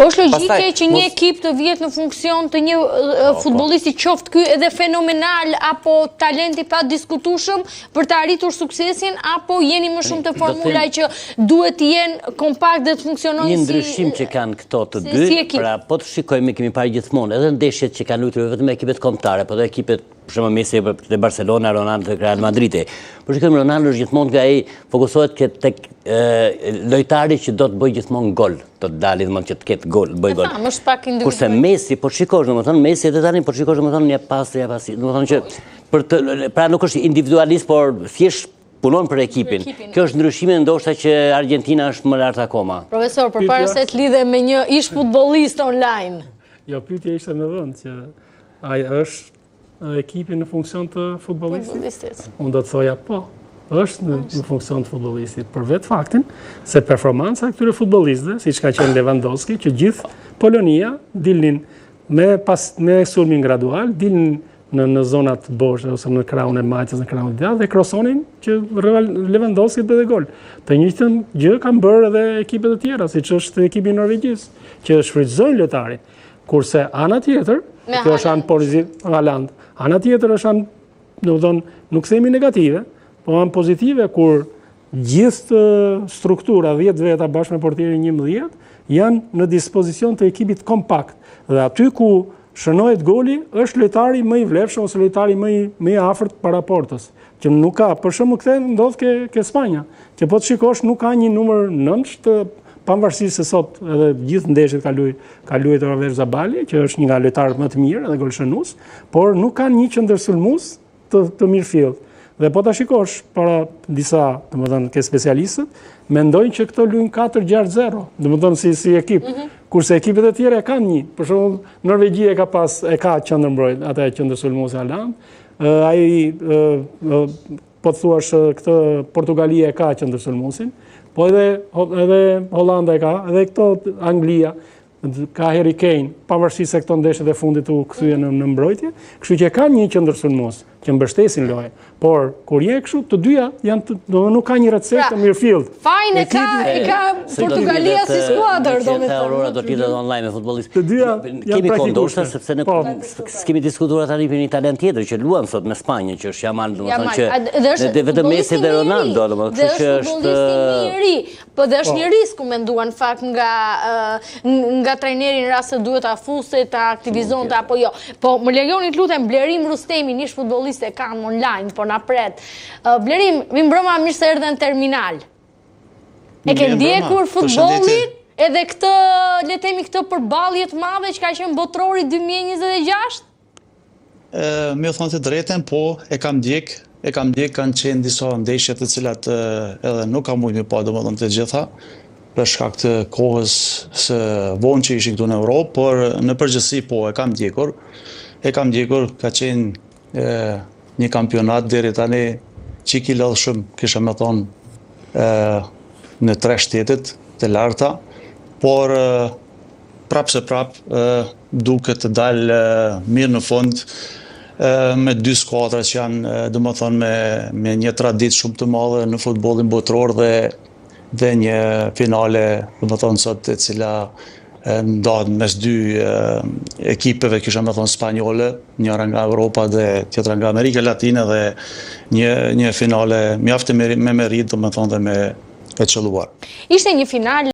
Po është logjike që një ekip të vjet në funksion të një futbollisti qoftë ky edhe fenomenal apo talenti pa diskutueshëm për të arritur suksesin, apo jeni më shumë të formula që duhet të jenë kompakt dhe të funksionojnë si një ndryshim që kanë këto të dy, pra po të shikojmë kemi parë gjithmonë edhe ndeshjet që kanë luajtur vetëm ekipet kombëtare, po edhe ekipet për shembull Messi te Barcelona, Ronaldo te Real Madridi. Por shikojmë Ronaldo është gjithmonë nga ai fokusohet tek lojtari që do të bëjë gjithmonë gol, do të dalë domethënë që të ketë gol, bëj gol. Kurse Messi, po shikosh domethënë Messi edhe tani po shikosh domethënë një pastri pasi, domethënë që për të pra nuk është individualist, por thjesht punon për ekipin. Kjo është ndryshimi ndoshta që Argentina është më lart akoma. Profesor, përpara se të lidhem me një ish futbollist online. Jo, pyetja ishte në vend që ai është ekipi në funksion të futbollistit? Unë do të thoja po, është në funksion të futbollistit, për vetë faktin se performanca e këtyre futbollistëve, siç ka qenë Lewandowski, që gjithë Polonia dilnin me sulmin gradual, dilnin në zonat boshë ose në krahun e majtës, në krahun e djathtë dhe krosonin që Lewandowski bëte gol. Të njëjtën gjë kanë bërë edhe ekipet e tjera, siç është ekipi norvegjez, që shfrytëzojnë lojtarin. Kurse ana tjetër, kjo është anë pozitive, Haaland. Ana tjetër është anë, domethënë, nuk themi negative, po anë pozitive kur gjithë struktura 10 veta bashkë me portierin 11 janë në dispozicion të ekipit kompakt. Dhe aty ku shënohet goli është lojtari më i vlefshëm ose lojtari më i afërt para portës, që nuk ka, për shembull kthe ndodh ke Spanja, që po të shikosh nuk ka një numër 9 të pavarësisht se sot edhe gjithë ndeshjet ka luajtur Oyarzabal, që është një nga lojtarët më të mirë edhe golshënues, por nuk kanë një qendërsulmues të mirëfillt. Dhe po ta shikosh para disa, domethënë, ke specialistët, mendojnë që këto luajnë 4-6-0, domethënë si ekip. Kurse ekipet e tjera kanë një. Për shembull, Norvegjia ka qendërmbrojtje, atë qendërsulmues Haaland. Ai po thuash këtë Portugalia ka qendërsulmuesin, po edhe Holanda ka, edhe këto Anglia ka Harry Kane, pavarësisht se këto ndeshjet e fundit u kthyen në mbrojtje, kështu që kanë një qendërsulmues që mbështesin lojën. Por kur je kështu, të dyja janë nuk ka një recetë të mirëfillt. Fajin e ka Portugalia si skuadër, domethënë. Aurora do të lidhet online me futbollistë. Të dyja janë kemi kondoshta sepse ne kemi diskutuar tani për një talent tjetër që luan sot me Spanjën, që është Yamal, domethënë që vetëm Messi dhe Ronaldo, domethënë që është po dhe është një risk, menduan në fakt nga trajneri në rast se duhet ta fusë, ta aktivizonte apo jo. Po më lejoni të lutem Blerim Rustemi, një futbollist e kam online, po na pret. Blerim, mi mbrëma mirë se erdhe në terminal. E ke ndjekur futbollin edhe këtë, le të themi, këtë përballje të madhe që ka qenë botrori 2026? Me thonë të drejtën, po e kam ndjek, kanë qenë disa ndeshje të cilat edhe nuk kam mujtë me pa domethënë të gjitha, për shkak të kohës së vonë që ishi këtu në Europë, por në përgjithësi po e kam ndjekur. Ka qenë një kampionat deri tani çik i lodhshëm, kisha më thonë në 3 shtetet të larta, por prap duket të dalë mirë në fund me 2 skuadra që janë domethënë me një traditë shumë të madhe në futbollin botror dhe një finale domethënë sot e cila ndahet mes 2 ekipeve, kisha më thonë spanjolle, njëra nga Europa dhe tjetra nga Amerika Latine, dhe një finale mjaft me merit, domethënë dhe me e qelluar. Ishte një finale